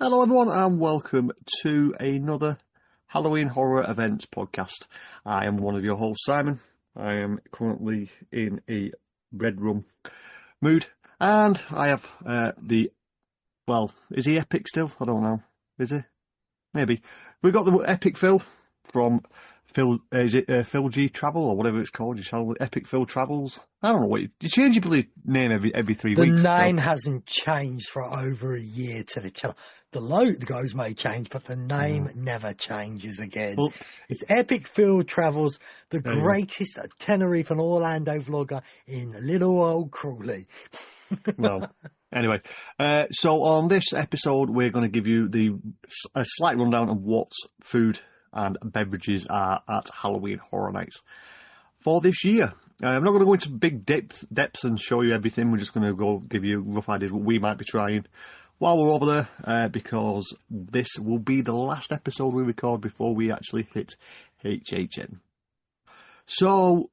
Hello everyone and welcome to another Halloween Horror Events podcast. I am one of your hosts, Simon. I am currently in a red rum mood and I have is he epic still? I don't know. Is he? Maybe. We've got the epic Phil from Phil G Travel or whatever it's called. You shall Epic Phil Travels. I don't know what you change your bloody name every 3 weeks. The name hasn't changed for over a year to the channel. The logos may change, but the name never changes again. Well, it's Epic Phil Travels, the greatest Tenerife and Orlando vlogger in little old Crawley. Well, anyway, so on this episode, we're going to give you a slight rundown of what food and beverages are at Halloween Horror Nights for this year. I'm not going to go into big depths and show you everything. We're just going to go give you rough ideas what we might be trying while we're over there, because this will be the last episode we record before we actually hit HHN. So,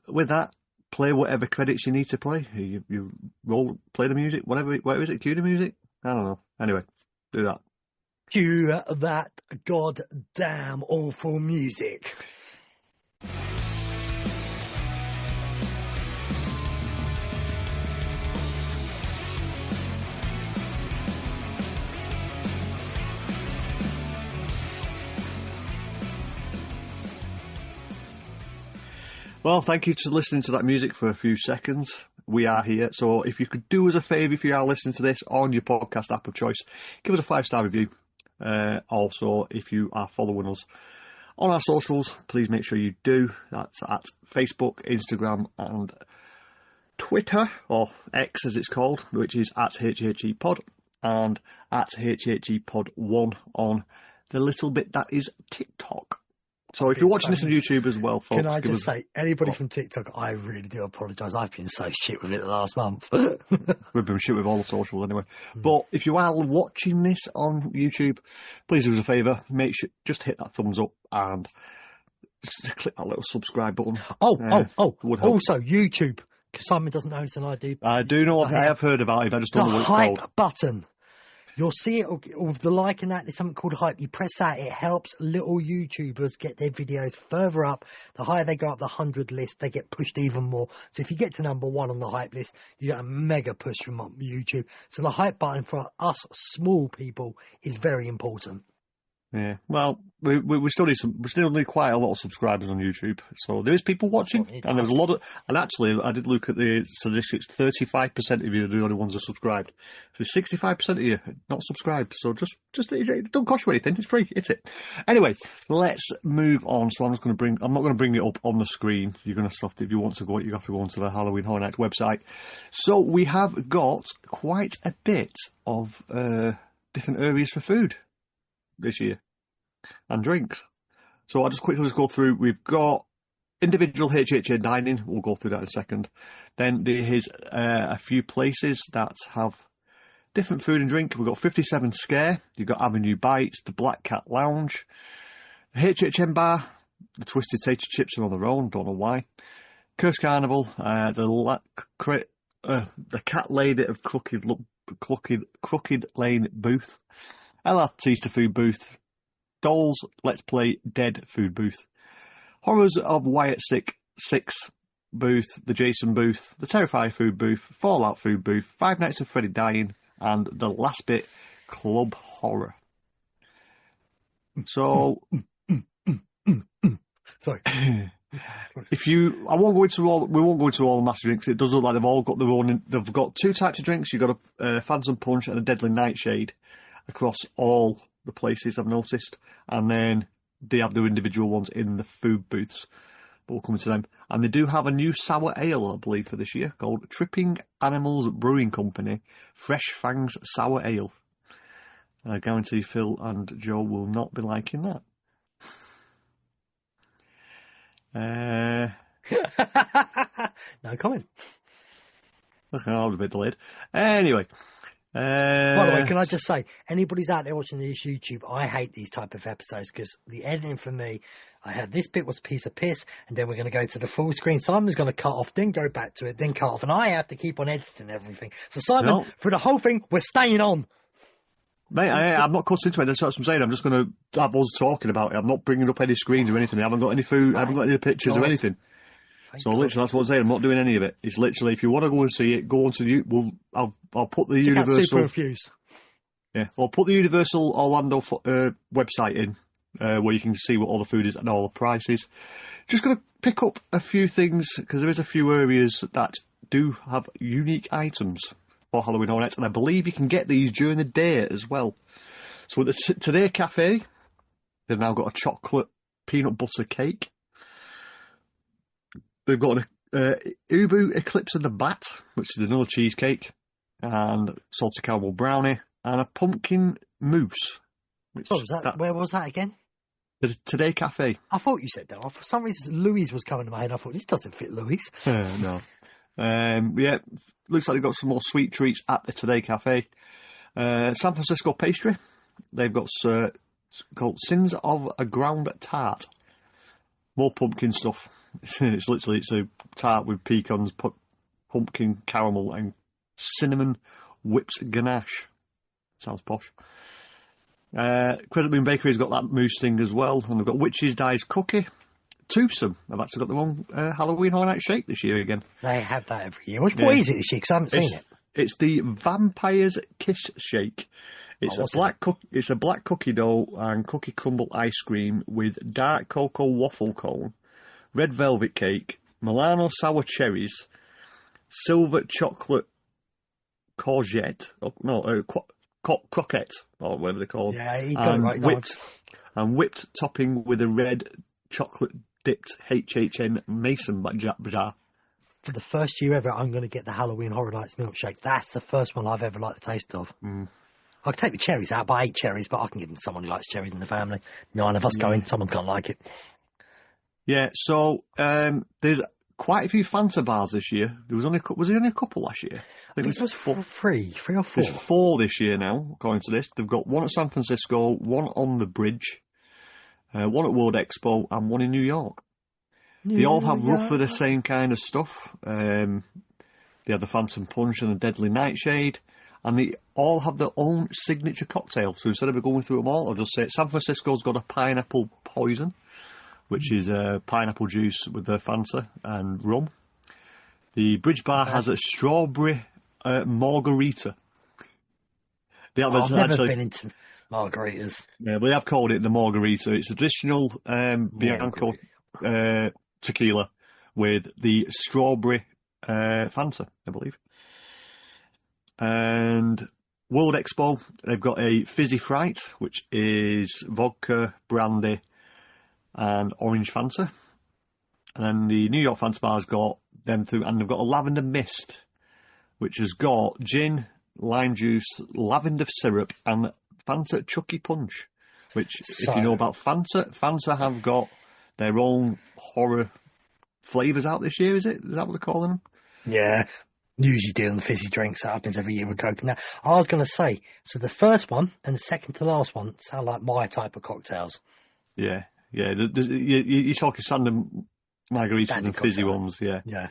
with that, play whatever credits you need to play. You play the music, whatever is it, cue the music? I don't know. Anyway, do that. Cue that goddamn awful music. Well, thank you for listening to that music for a few seconds. We are here, so if you could do us a favour, if you are listening to this on your podcast app of choice, give us a 5-star review. Also, if you are following us on our socials, please make sure you do. That's at Facebook, Instagram and Twitter, or X as it's called, which is at HHEPod, and at HHEPod1 on the little bit that is TikTok. So if you're watching this on YouTube as well, folks... Can I just say, anybody from TikTok, I really do apologise. I've been so shit with it the last month. We've been shit with all the socials anyway. But if you are watching this on YouTube, please do us a favour. Make sure, just hit that thumbs up and click that little subscribe button. Also, YouTube, because Simon doesn't know it's an ID. I do know, I have heard about it, I just don't know what it's called. The hype button. You'll see it with the like and that. There's something called hype. You press that. It helps little YouTubers get their videos further up. The higher they go up the 100 list, they get pushed even more. So if you get to number 1 on the hype list, you get a mega push from YouTube. So the hype button for us small people is very important. Yeah, well, we still need quite a lot of subscribers on YouTube. So there is people watching, and there's a lot of. And actually, I did look at the statistics. 35% of you are the only ones that are subscribed. So 65% of you not subscribed. So just it don't cost you anything. It's free. It's it. Anyway, let's move on. So I'm not going to bring it up on the screen. You're going to have to, if you want to go, you have to go onto the Halloween Horror Nights website. So we have got quite a bit of different areas for food this year and drinks. So I'll just quickly go through. We've got individual HHN dining. We'll go through that in a second. Then there is a few places that have different food and drink. We've got 57 Scare. You've got Avenue Bites, the Black Cat Lounge, the HHN Bar, the Twisted Tater Chips are on their own. Don't know why. Curse Carnival, the Cat Lady of Crooked Lane booth, LRT's to Food booth, Dolls Let's Play Dead food booth, Horrors of Wyatt 6 booth, the Jason booth, the Terrifier food booth, Fallout food booth, Five Nights at Freddy Dying, and the last bit, Club Horror. So, sorry. We won't go into all the master drinks. It does look like they've all got their own. They've got 2 types of drinks. You've got a Phantom Punch and a Deadly Nightshade across all the places I've noticed, and then they have their individual ones in the food booths, but we'll come to them. And they do have a new sour ale, I believe, for this year called Tripping Animals Brewing Company Fresh Fangs Sour Ale. I guarantee Phil and Joe will not be liking that. No comment. Okay, I was a bit delayed. Anyway. By the way, can I just say, anybody's out there watching this YouTube, I hate these type of episodes because the editing for me, I had this bit was a piece of piss, and then we're going to go to the full screen. Simon's going to cut off, then go back to it, then cut off, and I have to keep on editing everything. So Simon, for the whole thing, we're staying on. Mate, I'm not cutting into it. That's what I'm saying. I'm just going to have us talking about it. I'm not bringing up any screens or anything. I haven't got any food. I haven't got any pictures or anything. Literally, that's what I'm saying. I'm not doing any of it. It's literally, if you want to go and see it, go on to you. I'll put the Universal. Super Infuse. Yeah, I'll put the Universal Orlando website in, where you can see what all the food is and all the prices. Just going to pick up a few things because there is a few areas that do have unique items for Halloween Horror Nights, and I believe you can get these during the day as well. So at the Today Cafe, they've now got a chocolate peanut butter cake. They've got an Ubu Eclipse in the Bat, which is another cheesecake, and salted caramel brownie, and a pumpkin mousse. Where was that again? The Today Cafe. I thought you said that. For some reason, Louis was coming to my head. I thought, this doesn't fit Louis. No. Yeah, looks like they've got some more sweet treats at the Today Cafe. San Francisco Pastry. They've got called Sins of a Ground Tart. More pumpkin stuff. It's a tart with pecans, pumpkin caramel, and cinnamon whipped ganache. Sounds posh. Crescent Moon Bakery's got that mousse thing as well, and they've got Witch's Dice Cookie. Toothsome. I've actually got the wrong Halloween Horror Night Shake this year again. They have that every year. What is it this year? Because I haven't seen it. It's the Vampire's Kiss Shake. It's a black cookie dough and cookie crumble ice cream with dark cocoa waffle cone, red velvet cake, Milano sour cherries, silver chocolate courgette, croquette, or whatever they're called. Yeah, you got it right. Whipped topping with a red chocolate dipped HHN mason jar. For the first year ever, I'm going to get the Halloween Horror Nights milkshake. That's the first one I've ever liked the taste of. I can take the cherries out, but I hate cherries, but I can give them someone who likes cherries in the family. 9 of us going, someone's going to like it. Yeah, so there's quite a few Fanta bars this year. Was there only a couple last year? I think it was three or four. There's 4 this year now, according to this. They've got one at San Francisco, one on the bridge, one at World Expo, and one in New York. They all have roughly the same kind of stuff. They have the Phantom Punch and the Deadly Nightshade, and they all have their own signature cocktail. So instead of going through them all, I'll just say San Francisco's got a pineapple poison, which is pineapple juice with the Fanta and rum. The Bridge Bar has a strawberry margarita. I've never been into margaritas. Yeah, but they have called it the margarita. It's a traditional Bianco tequila with the strawberry Fanta, I believe. And World Expo, they've got a Fizzy Fright, which is vodka, brandy, and orange Fanta. And then the New York Fanta Bar's got them through, and they've got a Lavender Mist, which has got gin, lime juice, lavender syrup, and Fanta Chucky Punch. Which, if you know about Fanta have got their own horror flavours out this year, is it? Is that what they're calling them? Yeah. Usually doing the fizzy drinks. That happens every year with Coke. Now, I was going to say, so the first one and the second to last one sound like my type of cocktails. Yeah. You're talking standard margaritas and fizzy ones, yeah. Yeah.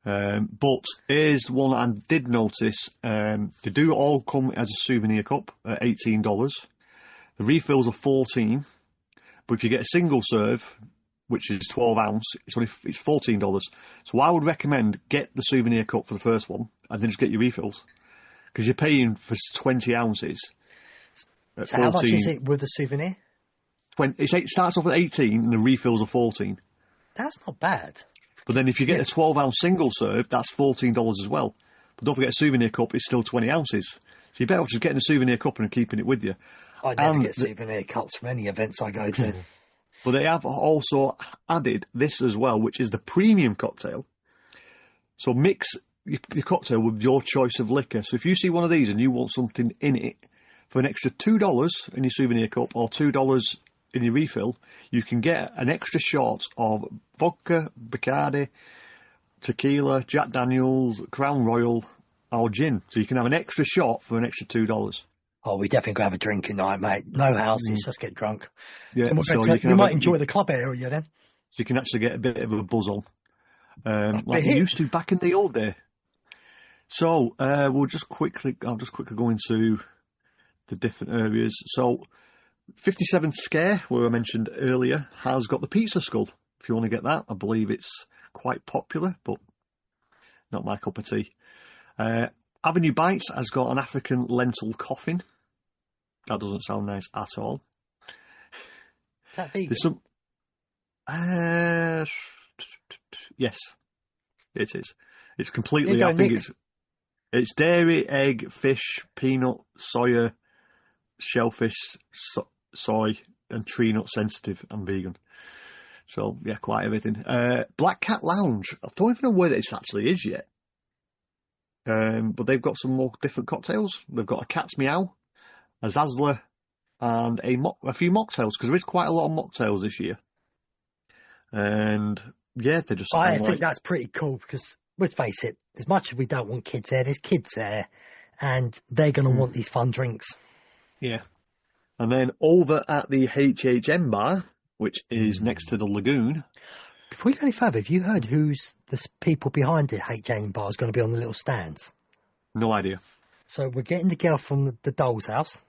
But here's one I did notice. They do all come as a souvenir cup at $18. The refills are $14, but if you get a single serve, which is 12 ounce, it's $14. So I would recommend get the souvenir cup for the first one, and then just get your refills, because you're paying for 20 ounces. So how much is it with the souvenir? It starts off at 18, and the refills are 14. That's not bad. But then if you get a 12 ounce single serve, that's $14 as well. But don't forget, a souvenir cup is still 20 ounces. So you're better off just getting a souvenir cup and keeping it with you. I never get souvenir cups from any events I go to. But they have also added this as well, which is the premium cocktail. So mix your cocktail with your choice of liquor. So if you see one of these and you want something in it, for an extra $2 in your souvenir cup or $2 in your refill, you can get an extra shot of vodka, Bacardi, tequila, Jack Daniels, Crown Royal, or gin. So you can have an extra shot for an extra $2. Oh, we definitely going to have a drinking night, mate. No houses, just get drunk. Yeah, we might enjoy the club area then. So you can actually get a bit of a buzz on, like you used to back in the old day. So I'll just quickly go into the different areas. So 57 Scare, where I mentioned earlier, has got the pizza skull. If you want to get that, I believe it's quite popular, but not my cup of tea. Avenue Bites has got an African lentil coffin. That doesn't sound nice at all. Is that vegan? There's some. Yes, it is. It's completely. I think it's dairy, egg, fish, peanut, soya, shellfish, soy, and tree nut sensitive and vegan. So yeah, quite everything. Black Cat Lounge. I don't even know where this actually is yet. But they've got some more different cocktails. They've got a Cat's Meow, a Zazzler, and a few mocktails, because there is quite a lot of mocktails this year. And yeah, they're just. I think that's pretty cool, because let's face it, as much as we don't want kids there's kids there, and they're going to want these fun drinks. Yeah. And then over at the HHN bar, which is next to the Lagoon. Before you go any further, have you heard who's the people behind the HHN bar is going to be on the little stands? No idea. So we're getting the girl from the Doll's House.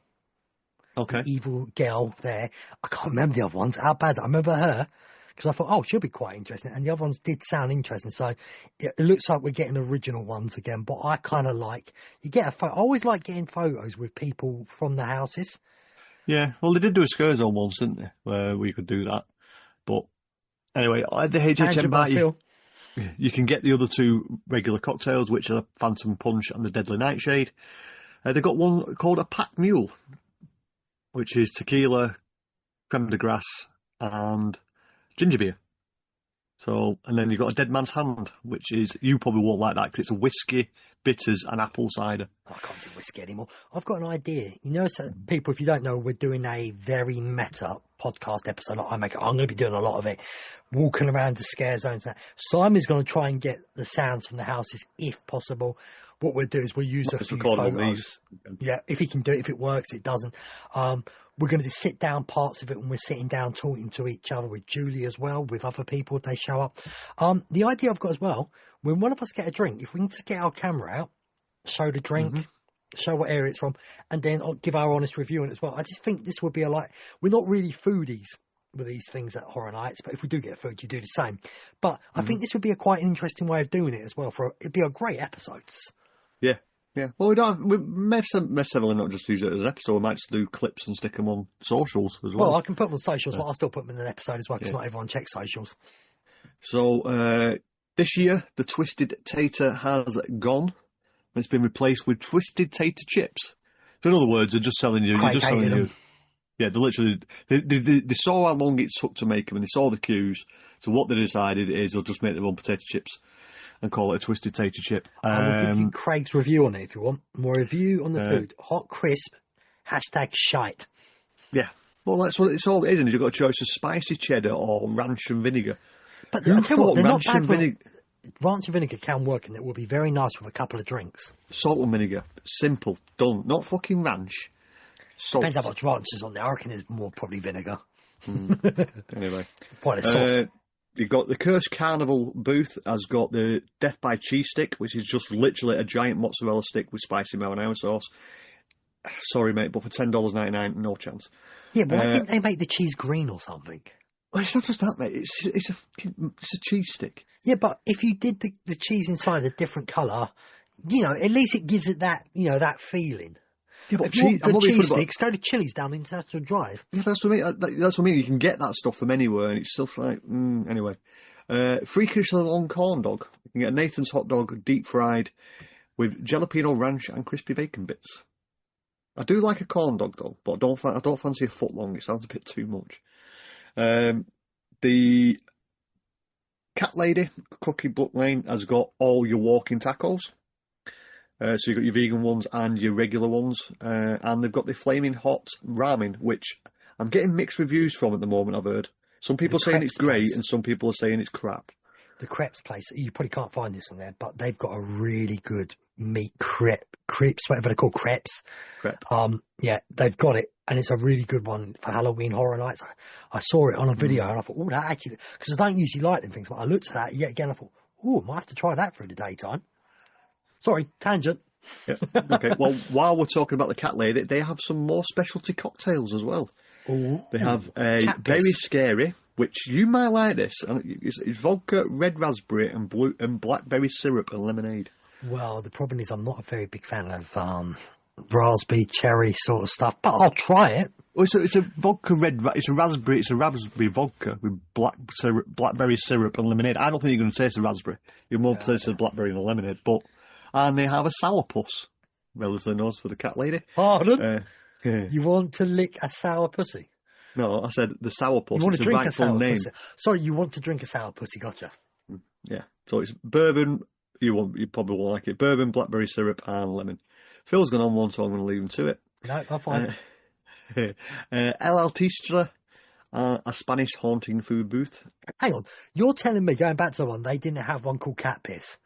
Okay. The evil girl there. I can't remember the other ones. How bad? I remember her. Because I thought, oh, she'll be quite interesting. And the other ones did sound interesting. So it looks like we're getting original ones again. But I kind of like, I always like getting photos with people from the houses. Yeah, well, they did do a scare zone once, didn't they? Where we could do that. But anyway, at the HHN bar, you can get the other two regular cocktails, which are Phantom Punch and the Deadly Nightshade. They've got one called a Pack Mule, which is tequila, creme de grasse, and ginger beer. So, and then you've got a Dead Man's Hand, which is, you probably won't like that because it's a whiskey, bitters, and apple cider. I can't do whiskey anymore. I've got an idea. You know, so people, if you don't know, we're doing a very meta podcast episode. I'm going to be doing a lot of it, walking around the scare zones. Simon's going to try and get the sounds from the houses if possible. What we'll do is we'll use a few photos. Yeah, if he can do it, if it works, it doesn't. We're going to sit down parts of it when we're sitting down talking to each other, with Julie as well, with other people if they show up. The idea I've got as well, when one of us get a drink, if we can just get our camera out, show the drink, show what area it's from, and then give our honest review on it as well. I just think this would be we're not really foodies with these things at Horror Nights, but if we do get food, you do the same. But I think this would be a quite interesting way of doing it as well. It'd be a great episodes. Yeah. Yeah, well, we may necessarily not just use it as an episode. We might just do clips and stick them on socials as well. Well, I can put them on socials, but I'll still put them in an episode as well, because not everyone checks socials. So, this year, the Twisted Tater has gone. It's been replaced with Twisted Tater Chips. So, in other words, they're just selling you. Yeah, they literally they saw how long it took to make them, and they saw the queues. So, what they decided is they'll just make their own potato chips and call it a Twisted Tater Chip. I will give you Craig's review on it if you want. More review on the food. Hot, crisp, #shite. Yeah. Well, that's what it's all, isn't it? You've got a choice of spicy cheddar or ranch and vinegar. But I'll tell you what, they're not bad. Ranch and vinegar can work, and it will be very nice with a couple of drinks. Salt and vinegar. Simple. Done. Not fucking ranch. Salt. Depends how much ranch is on there. I reckon there's more probably vinegar. Anyway. Quite a soft. You've got the Cursed Carnival booth has got the Death by Cheese Stick, which is just literally a giant mozzarella stick with spicy marinara sauce. Sorry, mate, but for $10.99, no chance. Yeah, but why didn't they make the cheese green or something? Well, it's not just that, mate. It's a cheese stick. Yeah, but if you did the cheese inside a different colour, at least it gives it that, that feeling. Yeah, but the cheese sticks, go to Chili's down International Drive. Yeah, that's what I mean. That's what I mean. You can get that stuff from anywhere, and it's stuff like anyway. Freakishly long corn dog. You can get a Nathan's hot dog, deep fried, with jalapeno ranch and crispy bacon bits. I do like a corn dog though, but I don't fancy a foot long. It sounds a bit too much. The Cat Lady Cookie Block Lane has got all your walking tacos. So you've got your vegan ones and your regular ones. And they've got the Flaming Hot Ramen, which I'm getting mixed reviews from at the moment, I've heard. Some people are saying it's great and some people are saying it's crap. The crepes place, you probably can't find this on there, but they've got a really good meat crepes, whatever they're called, crepes. Crepe. Yeah, they've got it, and it's a really good one for Halloween Horror Nights. I saw it on a video, and I thought, that actually, because I don't usually like them things, but I looked at that yet again, I thought, I might have to try that through the daytime. Sorry, tangent. Yeah. Okay. Well, while we're talking about the cat lady, they have some more specialty cocktails as well. Ooh, They have a cat very piss. scary, which you might like this. It's vodka, red raspberry, and blackberry syrup and lemonade. Well, the problem is I'm not a very big fan of raspberry, cherry sort of stuff, but I'll try it. Well, it's a vodka it's a raspberry vodka with blackberry syrup and lemonade. I don't think you're going to taste the raspberry. You're more taste the blackberry and the lemonade. And they have a sourpuss, relatively known for the cat lady. Pardon? Yeah. You want to lick a sour pussy? No, I said the sourpuss. You want to drink a sour name. pussy? Sorry, you want to drink a sour pussy? Gotcha. Yeah. So it's bourbon. You probably won't like it. Bourbon, blackberry syrup, and lemon. Phil's gone on one, so I'm going to leave him to it. No, I'm fine. El Artista, a Spanish haunting food booth. Hang on, you're telling me going back to the one they didn't have one called cat piss?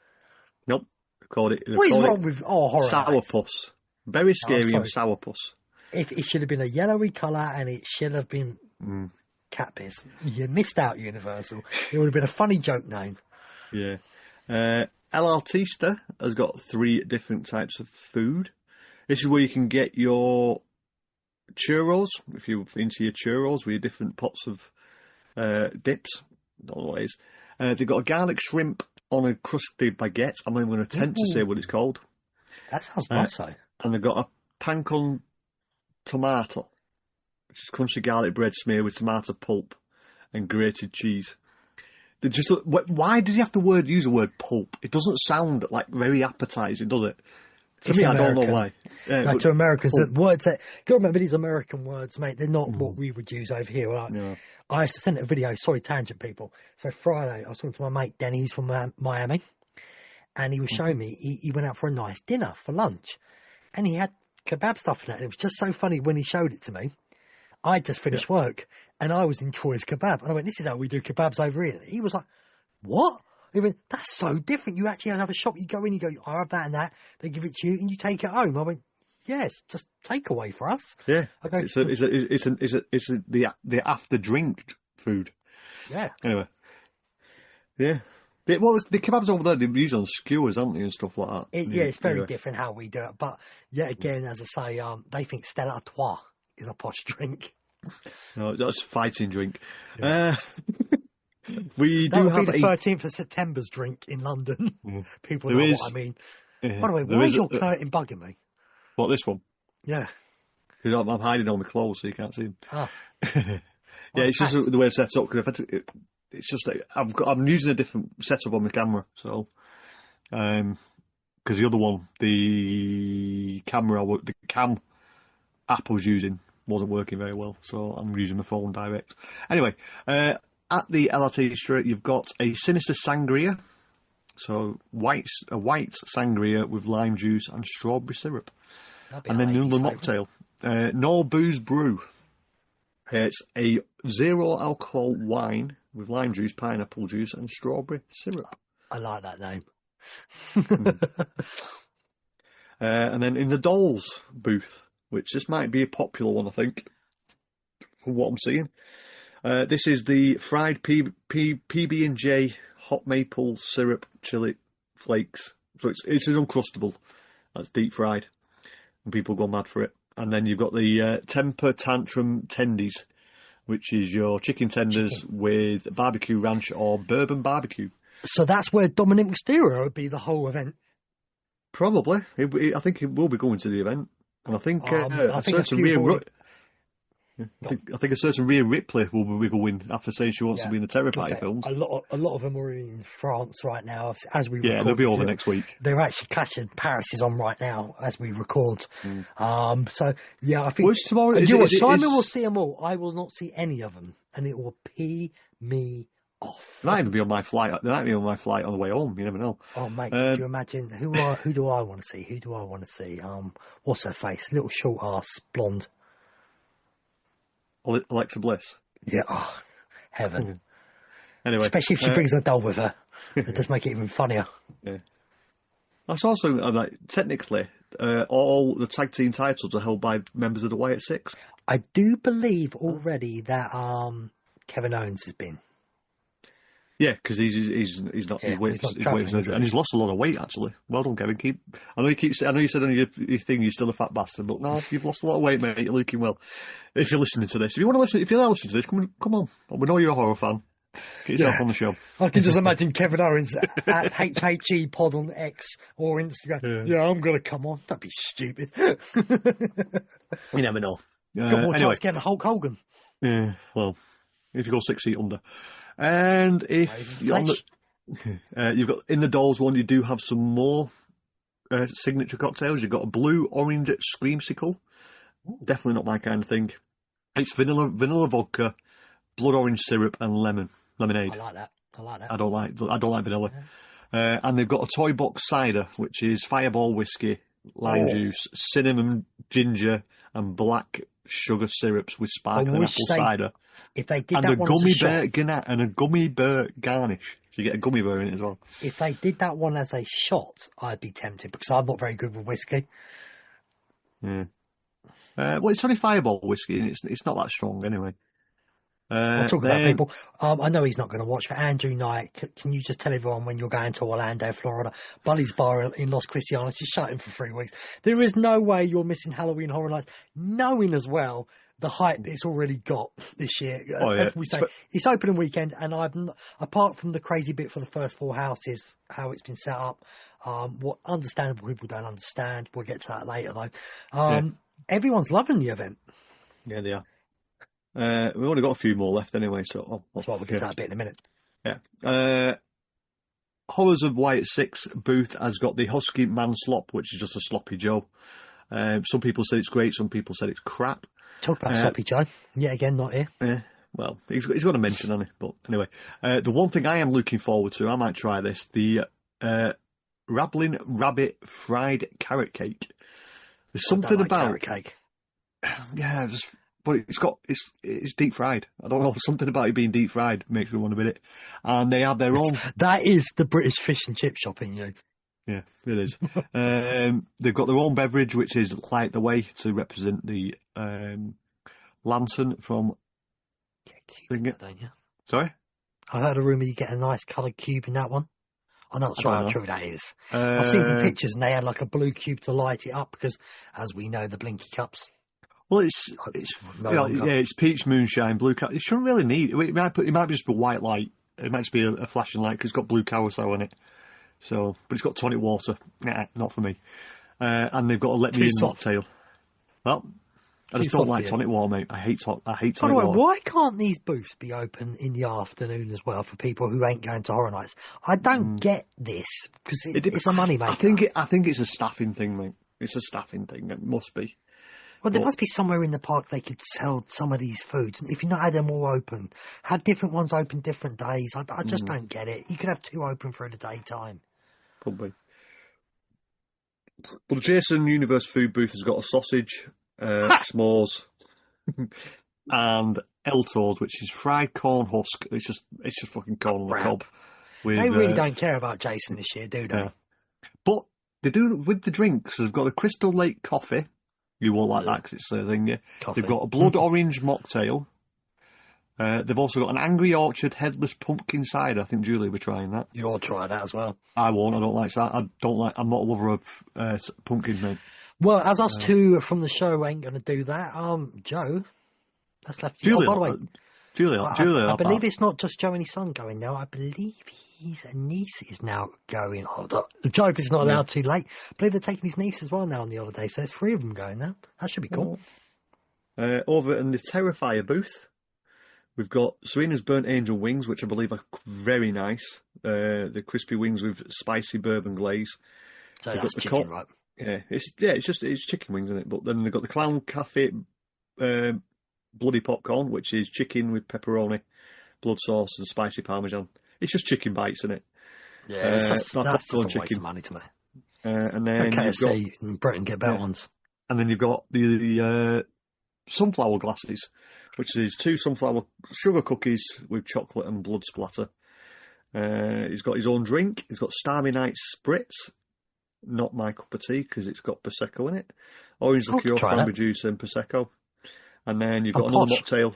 Nope. What is wrong with horror? Sourpuss. Very scary and sourpuss. If it should have been a yellowy colour and it should have been cat piss, you missed out, Universal. It would have been a funny joke name. Yeah. El Artista has got 3 different types of food. This is where you can get your churros, if you're into your churros, with your different pots of dips. Don't know what it is. They've got a garlic shrimp on a crusty baguette. I'm not even going to attempt to say what it's called. That sounds nice, though. And they've got a pan con tomato, which is crunchy garlic bread smeared with tomato pulp and grated cheese. Why did you have to use the word pulp? It doesn't sound like very appetising, does it? To me, American. I don't know why. No, to Americans, the words that you remember these American words, mate. They're not what we would use over here. Right? Yeah. I used to send a video. Sorry, tangent people. So Friday, I was talking to my mate Danny, who's from Miami, and he was showing me. He went out for a nice dinner for lunch, and he had kebab stuff in it. And it was just so funny when he showed it to me. I just finished work, and I was in Troy's Kebab, and I went, "This is how we do kebabs over here." And he was like, "What?" He went, "That's so different. You actually have a shop. You go in, you go, I have that and that. They give it to you, and you take it home." I went, "Yes, just takeaway for us." Yeah, I go, it's the after drink food. Yeah. Anyway, yeah. The kebabs over there, they're usually on skewers, aren't they, and stuff like that. It's very different how we do it. But yet again, as I say, they think Stella Artois is a posh drink. No, that's a fighting drink. Yeah. We do have the 13th of September's drink in London. People know what I mean. By the way, why is your curtain bugging me? What, this one? Yeah. I'm hiding all my clothes so you can't see them. Ah. Yeah, it's just the way I've set up. It's just I'm using a different setup on my camera, so because the other one, the cam app I was using wasn't working very well, so I'm using my phone direct. Anyway, at the LRT Street, you've got a sinister sangria, so a white sangria with lime juice and strawberry syrup, and then another mocktail, no booze brew. It's a 0 alcohol wine with lime juice, pineapple juice, and strawberry syrup. I like that name. And then in the Dolls booth, which this might be a popular one, I think, from what I'm seeing. This is the fried PB&J hot maple syrup chili flakes. So it's an Uncrustable. That's deep fried. And people go mad for it. And then you've got the Temper Tantrum Tendies, which is your chicken tenders with barbecue ranch or bourbon barbecue. So that's where Dominic Mysterio would be the whole event? Probably. I think he will be going to the event. And I think a certain Rhea Ripley will be going after saying she wants to be in the Terrifier films. A lot of them are in France right now as we record. Yeah, they'll be over next week. They're actually clashing. Paris is on right now as we record. So yeah, I think tomorrow. Simon will see them all. I will not see any of them, and it will pee me off. They might even be on my flight. They might be on my flight on the way home. You never know. Oh mate, could you imagine who do I want to see? Who do I want to see? What's her face? Little short ass blonde. Alexa Bliss. Yeah, heaven. Anyway, especially if she brings her doll with her, it does make it even funnier. Yeah, that's also technically all the tag team titles are held by members of the Wyatt Six. I do believe already that Kevin Owens has been. Yeah, because he's not Yeah, his he's not his travelling, weight's is he? and he's lost a lot of weight actually. Well done, Kevin. I know you said on your thing you're still a fat bastard, but no, you've lost a lot of weight, mate. You're looking well. If you're listening to this, if you're not listening to this, come on. We know you're a horror fan. Get yourself on the show. I can just imagine Kevin Owens at HHE Pod on X or Instagram. Yeah, I'm going to come on. That'd be stupid. You never know. Got more Anyway, chance getting Hulk Hogan. yeah. Well, if you go 6 feet under, and if you're on you've got in the Dolls one, you do have some more signature cocktails. You've got a blue orange screamsicle. Definitely not my kind of thing. It's vanilla vodka, blood orange syrup, and lemonade. I like that. I don't like vanilla. And they've got a toy box cider, which is Fireball whiskey, lime juice, cinnamon, ginger, and black sugar syrups with sparkling apple cider. If they did and that a one gummy as a shot, and a gummy bear garnish, so you get a gummy bear in it as well. if they did that one as a shot, I'd be tempted because I'm not very good with whiskey. Yeah. Well, it's only Fireball whiskey, and it's not that strong anyway. We'll talk about people. I know he's not going to watch, but Andrew Knight, can you just tell everyone when you're going to Orlando, Florida? Bully's Bar in Los Cristianos is shutting for 3 weeks. There is no way you're missing Halloween Horror Nights, knowing as well the hype it's already got this year. As we say, it's opening weekend, and apart from the crazy bit for the first 4 houses, how it's been set up, what understandable people don't understand. We'll get to that later, though. Everyone's loving the event. Yeah, they are. We've only got a few more left anyway, so that's why we'll get to that bit in a minute. Yeah. Horrors of Wyatt 6 booth has got the Husky Man Slop, which is just a sloppy Joe. Some people said it's great, some people said it's crap. Talk about sloppy Joe. Yet again, not here. Yeah. Well, he's got a mention on it, but anyway. The one thing I am looking forward to, I might try this, the Rabbling Rabbit Fried Carrot Cake. There's something about carrot cake. Yeah, but it's deep fried. I don't know, something about it being deep fried makes me want a bit. And they have their own. That is the British fish and chip shop in you. Yeah, it is. They've got their own beverage, which is Light the Way, to represent the lantern from. Don't you? Sorry, I heard a rumour you get a nice coloured cube in that one. I'm not sure how true that is. I've seen some pictures and they had like a blue cube to light it up because, as we know, the blinky cups. Well, it's peach moonshine, blue cow. You shouldn't really need it. It might just be white light. It might just be a flashing light because it's got blue curaçao in it. So, but it's got tonic water. Nah, not for me. And they've got a let me in mocktail. Well, I just don't like tonic water, mate. I hate tonic water. By the way, why can't these booths be open in the afternoon as well for people who ain't going to Horror Nights? I don't get this because it's a money maker. I think it's a staffing thing, mate. It's a staffing thing. It must be. Well, there must be somewhere in the park they could sell some of these foods. And if you not had them all open, have different ones open different days. I just don't get it. You could have 2 open for the daytime. Could be. Well, the Jason Universe food booth has got a sausage, s'mores, and Eltors, which is fried corn husk. It's just fucking corn on the cob. They really don't care about Jason this year, do they? Yeah. But they do with the drinks. They've got a Crystal Lake coffee. You won't like that because it's a thing, yeah. Coffee. They've got a blood orange mocktail. They've also got an Angry Orchard headless pumpkin cider. I think Julie will be trying that. You'll try that as well. I won't. I don't like that. I'm not a lover of pumpkins, mate. Well, as us two from the show ain't going to do that. Joe, that's left. Julie, by the way, Julie, I believe it's not just Joe and his son going now. I believe his niece is now going. Joe, if it's not allowed too late, I believe they're taking his niece as well now on the holiday. So there's 3 of them going now. That should be cool. Over in the Terrifier booth, we've got Serena's Burnt Angel wings, which I believe are very nice. The crispy wings with spicy bourbon glaze. So that's chicken, right? Yeah, it's chicken wings, isn't it? But then they've got the Clown Cafe bloody popcorn, which is chicken with pepperoni, blood sauce, and spicy parmesan. It's just chicken bites, isn't it? Yeah, that's just a waste of money to me. And then KFC in Britain get better ones. And then you've got the sunflower glasses, which is 2 sunflower sugar cookies with chocolate and blood splatter. He's got his own drink. He's got Starry Night Spritz. Not my cup of tea because it's got Prosecco in it. Orange liqueur, cranberry juice and Prosecco. And then you've got another mocktail,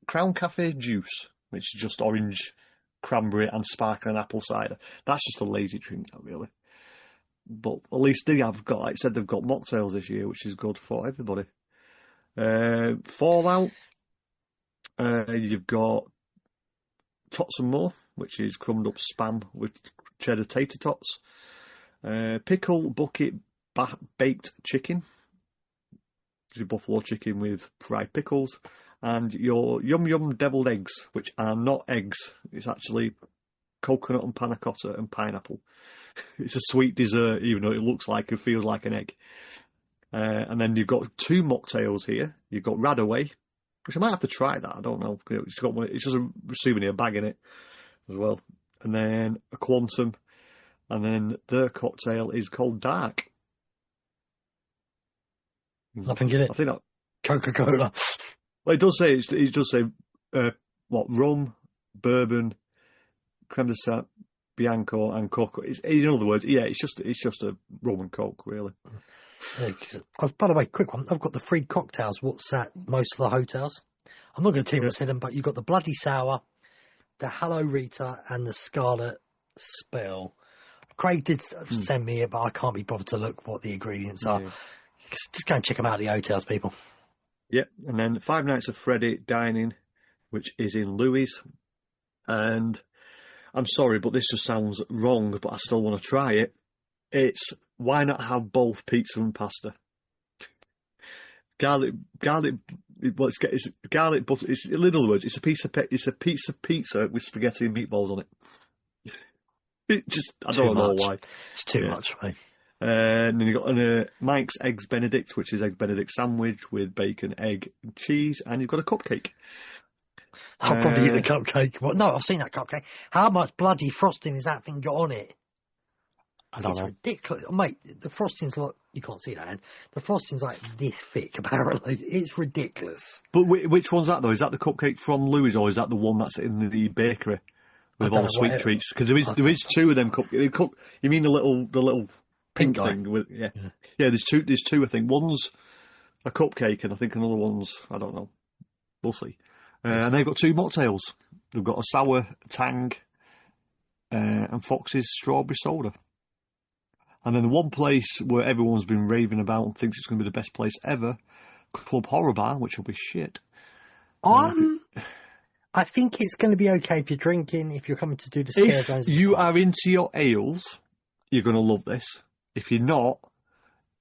Crown Cafe Juice, which is just orange cranberry and sparkling apple cider. That's just a lazy drink, really. But at least they have got, like I said, they've got mocktails this year, which is good for everybody. Fallout, you've got Tots and More, which is crumbed up spam with cheddar tater tots. Pickle bucket baked chicken, which is buffalo chicken with fried pickles. And your Yum Yum deviled eggs, which are not eggs. It's actually coconut and panna cotta and pineapple. It's a sweet dessert, even though it looks like and feels like an egg. And then you've got 2 mocktails here. You've got Radaway, which I might have to try that. I don't know. It's just a souvenir bag in it as well. And then a Quantum. And then their cocktail is called Dark. Nothing in it. I think that Coca-Cola. Well, it does say rum, bourbon, creme de sap, Bianco, and cocoa. In other words, yeah, it's just a rum and coke, really. By the way, quick one. I've got the free cocktails. What's at most of the hotels? I'm not going to tell you what's in them, but you've got the Bloody Sour, the Hello Rita, and the Scarlet Spell. Craig did send me it, but I can't be bothered to look what the ingredients are. Yeah. Just go and check them out at the hotels, people. Yep, and then 5 Nights of Freddy Dining, which is in Louis. And I'm sorry, but this just sounds wrong, but I still want to try it. It's why not have both pizza and pasta? Garlic. Well, it's garlic butter. In other words, it's a piece of pizza with spaghetti and meatballs on it. I don't know why. It's too much for me. And then you've got Mike's Eggs Benedict, which is Egg Benedict sandwich with bacon, egg, and cheese, and you've got a cupcake. I'll probably eat the cupcake. Well, no, I've seen that cupcake. How much bloody frosting has that thing got on it? I don't know. It's ridiculous. Mate, the frosting's like, you can't see that, the frosting's like this thick, apparently. It's ridiculous. But which one's that, though? Is that the cupcake from Louis, or is that the one that's in the bakery with all the sweet treats? Because there is 2 of them cupcakes. You mean the little pink thing with yeah. There's two I think. One's a cupcake and I think another one's I don't know. We'll see. And they've got 2 mocktails. They've got a sour tang and Fox's strawberry soda. And then the one place where everyone's been raving about and thinks it's going to be the best place ever, Club Horror Bar, which will be shit. I think it's going to be okay if you're drinking, if you're coming to do the scare zones. If you are into your ales, you're going to love this. If you're not,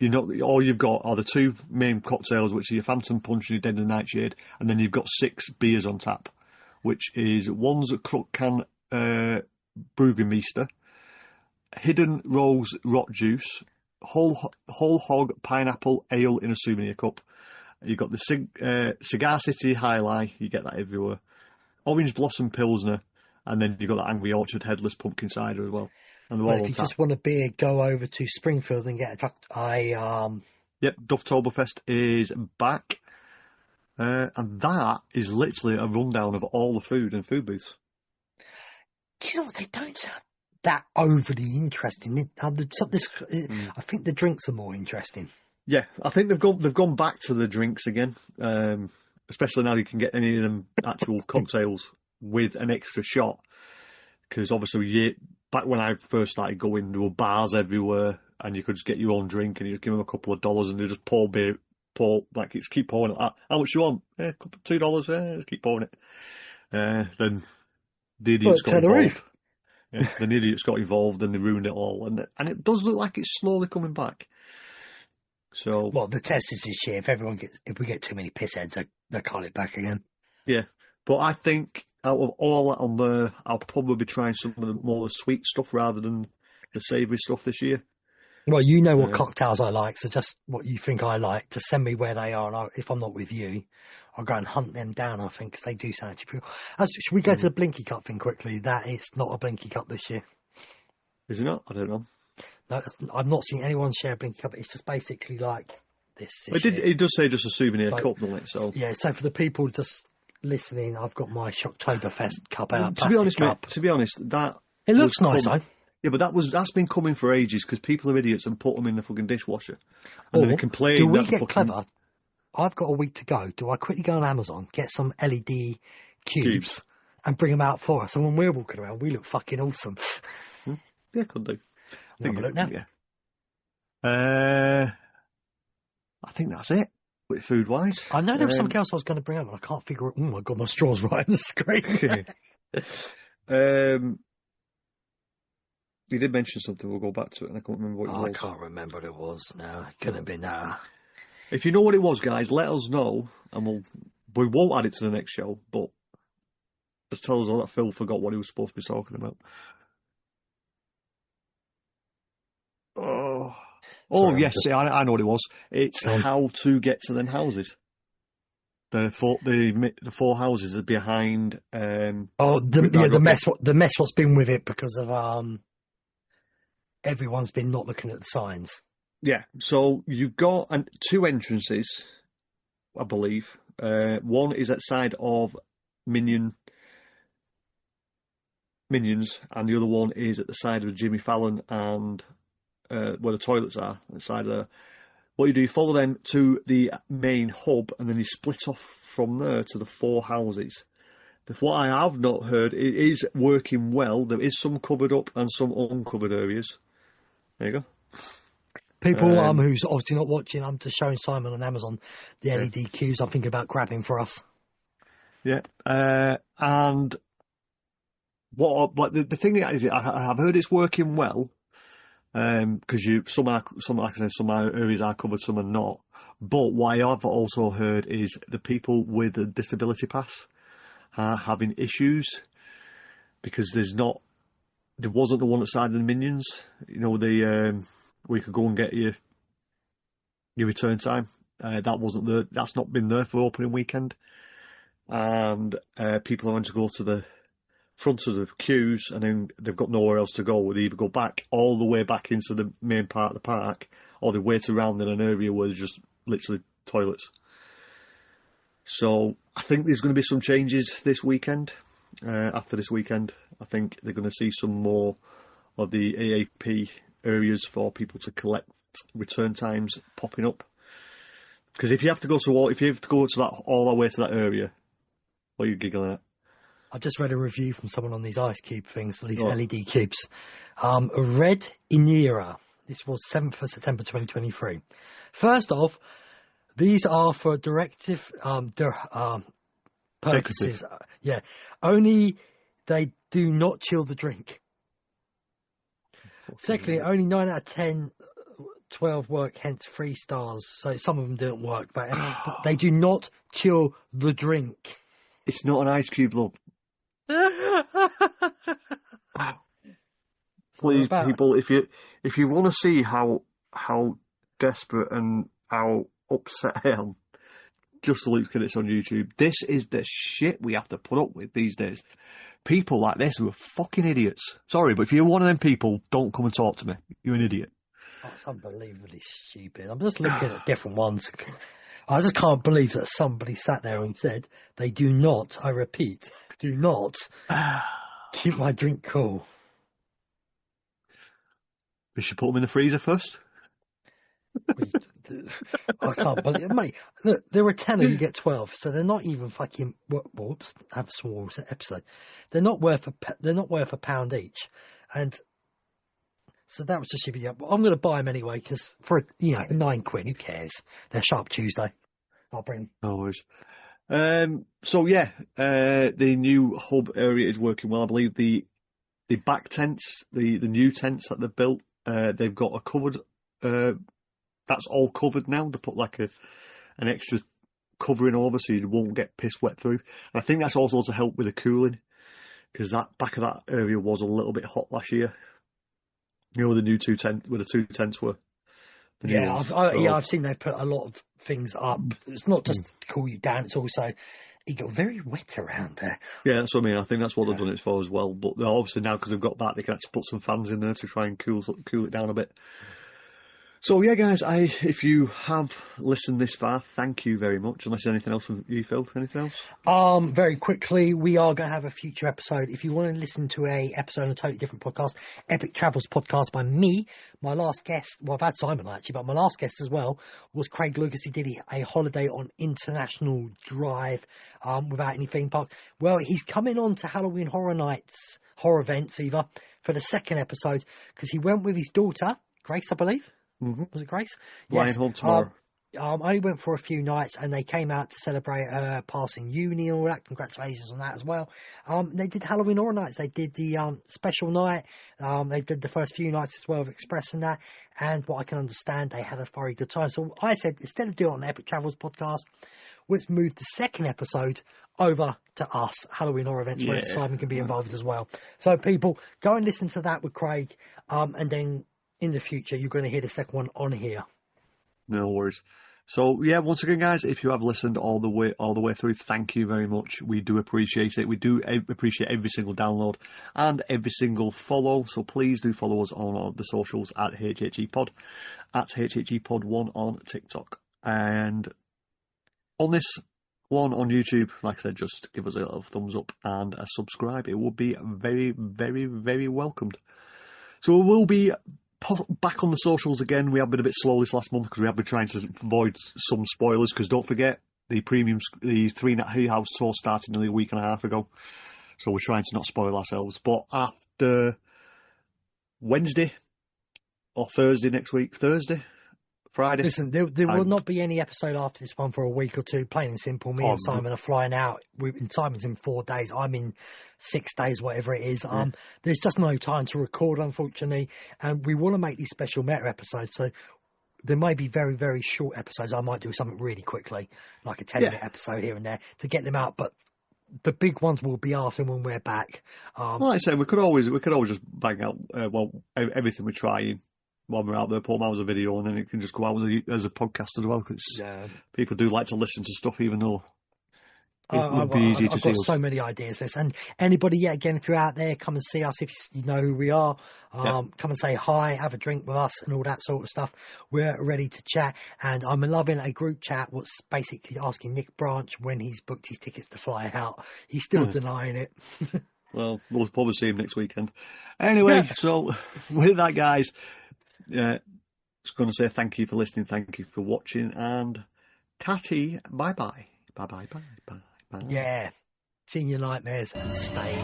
all you've got are the 2 main cocktails, which are your Phantom Punch and your Dead of the Nightshade, and then you've got 6 beers on tap, which is one's a Crook Can Bruggermeister, Hidden Rose Rot Juice, Whole Hog Pineapple Ale in a souvenir cup. You've got the Cigar City High Life, you get that everywhere, Orange Blossom Pilsner, and then you've got the Angry Orchard Headless Pumpkin Cider as well. Well, if you just want a beer, go over to Springfield and get a Yep, Dufftoberfest is back. And that is literally a rundown of all the food and food booths. Do you know what? They don't sound that overly interesting. I think the drinks are more interesting. Yeah, I think they've gone back to the drinks again. Especially now you can get any of them actual cocktails with an extra shot. Because obviously, back when I first started going, there were bars everywhere, and you could just get your own drink, and you just give them a couple of dollars, and they just keep pouring it. How much you want? $2. Just keep pouring it. Then the idiots got involved. Yeah, then the idiots got involved, and they ruined it all. And it does look like it's slowly coming back. So, well, the test is this year. If we get too many pissheads, they'll call it back again. Yeah, but I think out of all that on there, I'll probably be trying some of the more sweet stuff rather than the savoury stuff this year. Well, you know what cocktails I like, so just what you think I like, just send me where they are, and if I'm not with you, I'll go and hunt them down, I think, because they do sound actually pretty cool. Should we go to the Blinky Cup thing quickly? That is not a Blinky Cup this year. Is it not? I don't know. No, I've not seen anyone share a Blinky Cup. It's just basically like this. It does say just a souvenir cup, doesn't it? So yeah, so for the people just listening, I've got my Shocktoberfest cup out. To be honest, that it looks nice, though. Yeah, but that's been coming for ages because people are idiots and put them in the fucking dishwasher. And then they complain. Do we get clever? I've got a week to go. Do I quickly go on Amazon, get some LED cubes, and bring them out for us. And when we're walking around, we look fucking awesome. Yeah, could do. Have a look now. Yeah. I think that's it with food wise. I know there was something else I was going to bring up, and I can't figure it. Oh my god, my straw's right on the screen. You did mention something. We'll go back to it, and I can't remember what it was. I can't remember what it was now. It couldn't have been that. If you know what it was, guys, let us know, and we won't add it to the next show, but just tell us all that Phil forgot what he was supposed to be talking about. Oh yes, I know what it was. It's how to get to them houses. The four houses are behind. The mess what's been with it because of everyone's been not looking at the signs. Yeah, so you've got two entrances, I believe. One is at side of Minions, and the other one is at the side of Jimmy Fallon and where the toilets are, at the side of there. What you do, you follow them to the main hub, and then you split off from there to the four houses. What I have not heard, it is working well. There is some covered up and some uncovered areas. There you go. People who's obviously not watching, I'm just showing Simon on Amazon the LED cues I'm thinking about grabbing for us. Yeah, and the thing is, I've heard it's working well because some areas are covered, some are not. But what I have also heard is the people with a disability pass are having issues because there wasn't the one outside of the Minions. You know, we could go and get your return time. That wasn't there. That's not been there for opening weekend, and people are going to go to the front of the queues, and then they've got nowhere else to go. They either go back all the way back into the main part of the park, or they wait around in an area where there's just literally toilets. So I think there's going to be some changes this weekend. After this weekend, I think they're going to see some more of the AAP areas for people to collect return times popping up. Because if you have to go to that all the way to that area, what are you giggling at? I just read a review from someone on these ice cube things, these LED cubes. Red Inera. This was 7th of September 2023. First off, these are for directive purposes. Yeah. Only they do not chill the drink. Secondly, only 9 out of 10, 12 work, hence 3 stars. So some of them didn't work, but they do not chill the drink. It's not an ice cube, love. Please, people, if you want to see how desperate and how upset I am, just look at it on YouTube. This is the shit we have to put up with these days. People like this who are fucking idiots. Sorry, but if you're one of them people, don't come and talk to me. You're an idiot. Oh, it's unbelievably stupid. I'm just looking at different ones. I just can't believe that somebody sat there and said they do not, I repeat, do not keep my drink cool. We should put them in the freezer first. I can't believe it. Mate, look, they're a tenner, you get 12, so they're not even fucking, whoops, have a small episode. They're not worth a pound each. And so that was just stupid. Yeah, I'm going to buy them anyway, because for, £9, who cares? They're Sharp Tuesday. I'll bring them. No worries. So yeah, the new hub area is working well. I believe the back tents, the new tents that they've built, they've got a covered, that's all covered now. They put like an extra covering over so you won't get piss wet through. And I think that's also to help with the cooling, because that back of that area was a little bit hot last year. You know, the new two tents were. Yeah, I've seen they've put a lot of things up. It's not just to cool you down; it's also it got very wet around there. Yeah, that's what I mean. I think that's what they've done it for as well. But obviously now, because they've got that, they can actually put some fans in there to try and cool it down a bit. So yeah, guys, if you have listened this far, thank you very much. Unless there's anything else from you, Phil. Anything else? Very quickly, we are going to have a future episode. If you want to listen to a episode on a totally different podcast, Epic Travels podcast by me, my last guest, well, I've had Simon actually, but my last guest as well was Craig Lucas. He did a holiday on International Drive without any theme park. Well, he's coming on to Halloween Horror Nights, horror events either, for the second episode because he went with his daughter, Grace, I believe. Mm-hmm. Was it Grace? Flying home tomorrow. I only went for a few nights and they came out to celebrate her passing uni and all that. Congratulations on that as well. They did Halloween Horror Nights. They did the special night. They did the first few nights as well of Express and that. And what I can understand, they had a very good time. So I said, instead of doing it on the Epic Travels podcast, let's move the second episode over to us, Halloween Horror Events, where Simon can be involved as well. So people, go and listen to that with Craig. And then in the future, you're going to hear the second one on here. No worries. So yeah, once again, guys, if you have listened all the way through, thank you very much. We do appreciate it. We do appreciate every single download and every single follow. So please do follow us on the socials at HHEPod, at HHEPod1 on TikTok, and on this one on YouTube. Like I said, just give us a little thumbs up and a subscribe. It would be very, very, very welcomed. So we will be back on the socials again. We have been a bit slow this last month because we have been trying to avoid some spoilers, because don't forget the 3 Nat Hay House tour started nearly a week and a half ago, so we're trying to not spoil ourselves. But after Wednesday or Thursday next week, Friday. Listen, there will not be any episode after this one for a week or two, plain and simple. Me and Simon are flying out. Simon's in 4 days. I'm in 6 days, whatever it is. There's just no time to record, unfortunately. And we want to make these special meta episodes. So there may be very, very short episodes. I might do something really quickly, like a 10-minute episode here and there to get them out. But the big ones will be after when we're back. Like I said, we could always just bang out everything we're trying while we're out there, put them out as a video, and then it can just go out as a podcast as well, because people do like to listen to stuff, even though it would be easy to see. I've got so many ideas for this. And anybody, yet again, if you're out there, come and see us if you know who we are. Come and say hi, have a drink with us and all that sort of stuff. We're ready to chat. And I'm loving a group chat what's basically asking Nick Branch when he's booked his tickets to fly out. He's still denying it. Well, we'll probably see him next weekend. Anyway, so with that, guys, just going to say thank you for listening, thank you for watching, and tatty, bye-bye. Bye-bye, bye-bye, bye. Yeah. See your nightmares and stay.